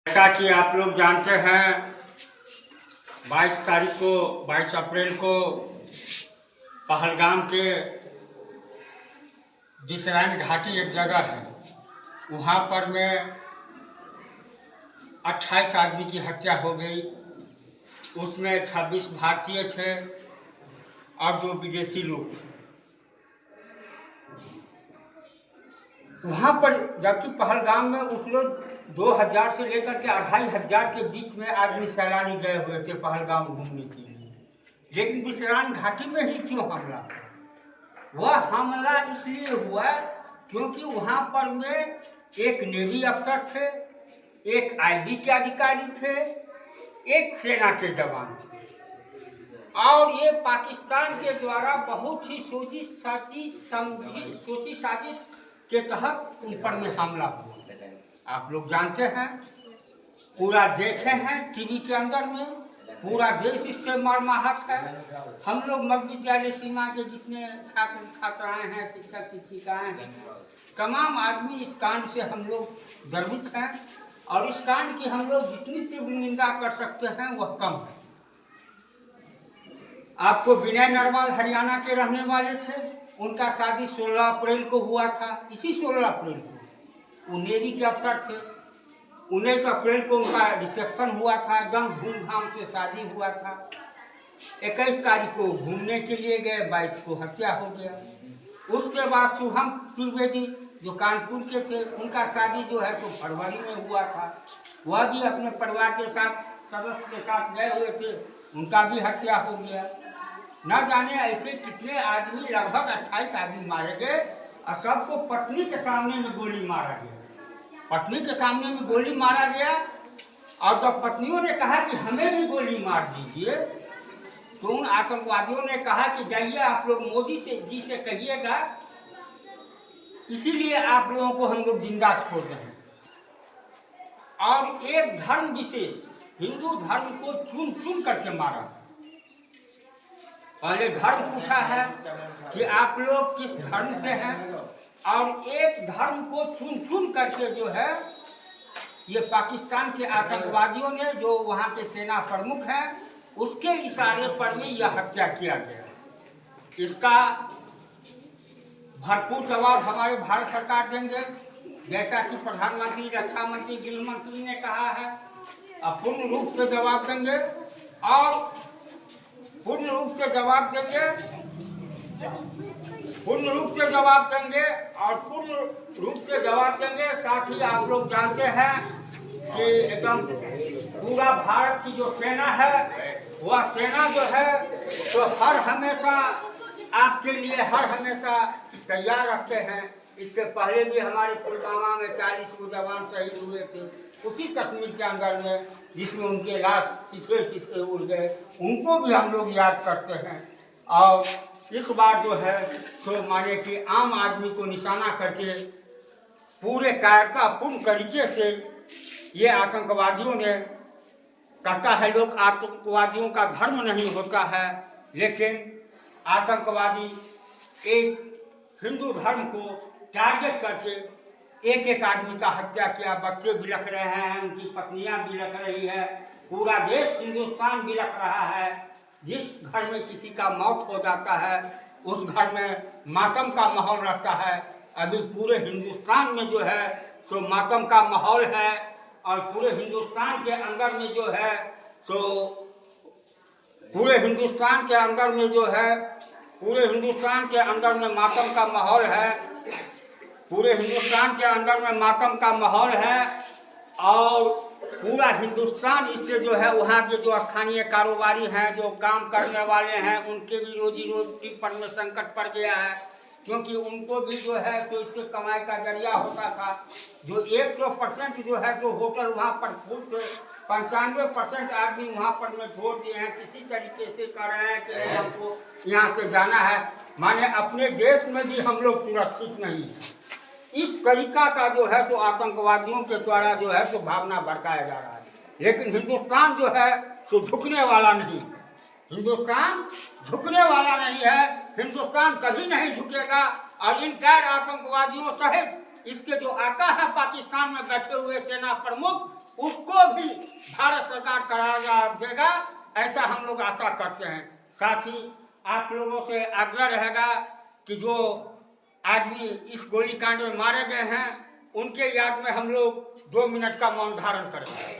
जैसा कि आप लोग जानते हैं 22 अप्रैल को पहलगाम के दिसरैन घाटी एक जगह है, वहाँ पर में 28 आदमी की हत्या हो गई। उसमें 26 भारतीय थे और 2 विदेशी लोग थे। वहाँ पर जबकि पहलगाम में उस लोग 2000 से लेकर के 2500 के बीच में आदमी सैलानी गए हुए थे पहलगाम घूमने के लिए, लेकिन दिसरैन घाटी में ही क्यों हमला? वह हमला इसलिए हुआ क्योंकि वहाँ पर में एक नेवी अफसर थे, एक आईबी के अधिकारी थे, एक सेना के जवान थे, और ये पाकिस्तान के द्वारा बहुत ही सोची साजिश के तहत उन पर में हमला हुआ। आप लोग जानते हैं, पूरा देखे हैं टीवी के अंदर में, पूरा देश इससे मर्माहत है। हम लोग मध्य विद्यालय सीमा के जितने छात्र छात्राएं हैं, शिक्षक शिक्षिकाएं हैं, तमाम आदमी इस कांड से हम लोग गर्वित हैं, और इस कांड की हम लोग जितनी तीव्र निंदा कर सकते हैं वह कम है। आपको विनय नरवाल हरियाणा के रहने वाले थे, उनका शादी 16 अप्रैल को हुआ था। इसी 16 अप्रैल को वो नेवी के अफसर थे। 19 अप्रैल को उनका रिसेप्शन हुआ था, एकदम धूमधाम से शादी हुआ था। 21 तारीख को घूमने के लिए गए, 22 को हत्या हो गया। उसके बाद शुभम त्रिवेदी जो कानपुर के थे, उनका शादी जो है तो फरवरी में हुआ था। वह भी अपने परिवार के साथ सदस्य के साथ गए हुए थे, उनका भी हत्या हो गया। न जाने ऐसे कितने आदमी, लगभग 28 आदमी मारे गए, और सबको पत्नी के सामने में गोली मारा गया। पत्नी के सामने में गोली मारा गया, और जब पत्नियों ने कहा कि हमें भी गोली मार दीजिए, तो उन आतंकवादियों ने कहा कि जाइए आप लोग मोदी जी से कहिएगा, इसीलिए आप लोगों को हम लोग जिंदा छोड़ रहे हैं। और एक धर्म विशेष हिंदू धर्म को चुन चुन करके मारा। पहले धर्म पूछा है कि आप लोग किस धर्म से हैं, और एक धर्म को चुन चुन करके जो है ये पाकिस्तान के आतंकवादियों ने, जो वहाँ के सेना प्रमुख हैं, उसके इशारे पर भी यह हत्या किया गया। इसका भरपूर जवाब हमारे भारत सरकार देंगे, जैसा कि प्रधानमंत्री, रक्षा मंत्री, गृह मंत्री ने कहा है। अब पूर्ण रूप से जवाब देंगे, और पूर्ण रूप से जवाब देंगे, पूर्ण रूप से जवाब देंगे, और पूर्ण रूप से जवाब देंगे। साथ ही आप लोग जानते हैं कि एकदम पूरा भारत की जो सेना है, वह सेना जो है तो हर हमेशा आपके लिए हर हमेशा तैयार रखते हैं। इसके पहले भी हमारे पुलवामा में 40 को जवान शहीद हुए थे, उसी कश्मीर के अंदर में, जिसमें उनके लाश चिथड़े उड़ गए, उनको भी हम लोग याद करते हैं। और इस बार जो है तो माने कि आम आदमी को निशाना करके पूरे कायरतापूर्ण तरीके से ये आतंकवादियों ने, कहता है लोग आतंकवादियों का धर्म नहीं होता है, लेकिन आतंकवादी एक हिंदू धर्म को टारगेट करके एक एक आदमी का हत्या किया। बच्चे बिलख रहे हैं, उनकी पत्नियां बिलख रही है, पूरा देश हिंदुस्तान बिलख रहा है। जिस घर में किसी का मौत हो जाता है, उस घर में मातम का माहौल रहता है। अभी पूरे हिंदुस्तान में जो है तो मातम का माहौल है, और पूरे हिंदुस्तान के अंदर में जो है तो पूरे हिंदुस्तान के अंदर में जो है, पूरे हिंदुस्तान के अंदर में मातम का माहौल है, पूरे हिंदुस्तान के अंदर में मातम का माहौल है। और पूरा हिंदुस्तान इससे जो है, वहाँ के जो स्थानीय कारोबारी हैं, जो काम करने वाले हैं, उनके भी रोजी रोटी पर में संकट पड़ गया है, क्योंकि उनको भी जो है तो इससे कमाई का जरिया होता था। जो 100% जो है तो होटल वहाँ पर फूल थे, 95% आदमी वहाँ पर में छोड़ दिए हैं, किसी तरीके से कर रहे हैं कि हमको यहाँ से जाना है। माने अपने देश में भी हम लोग सुरक्षित नहीं हैं। इस तरीका का जो है तो आतंकवादियों के द्वारा जो है तो भावना भड़काया जा रहा है, लेकिन हिंदुस्तान जो है तो झुकने वाला नहीं। हिंदुस्तान झुकने वाला नहीं है, हिंदुस्तान कभी नहीं झुकेगा। और इन गैर आतंकवादियों सहित इसके जो आका है पाकिस्तान में बैठे हुए सेना प्रमुख, उसको भी भारत सरकार करार देगा, ऐसा हम लोग आशा करते हैं। साथ ही आप लोगों से आग्रह रहेगा कि जो आदमी इस गोलीकांड में मारे गए हैं उनके याद में हम लोग 2 मिनट का मौन धारण करेंगे।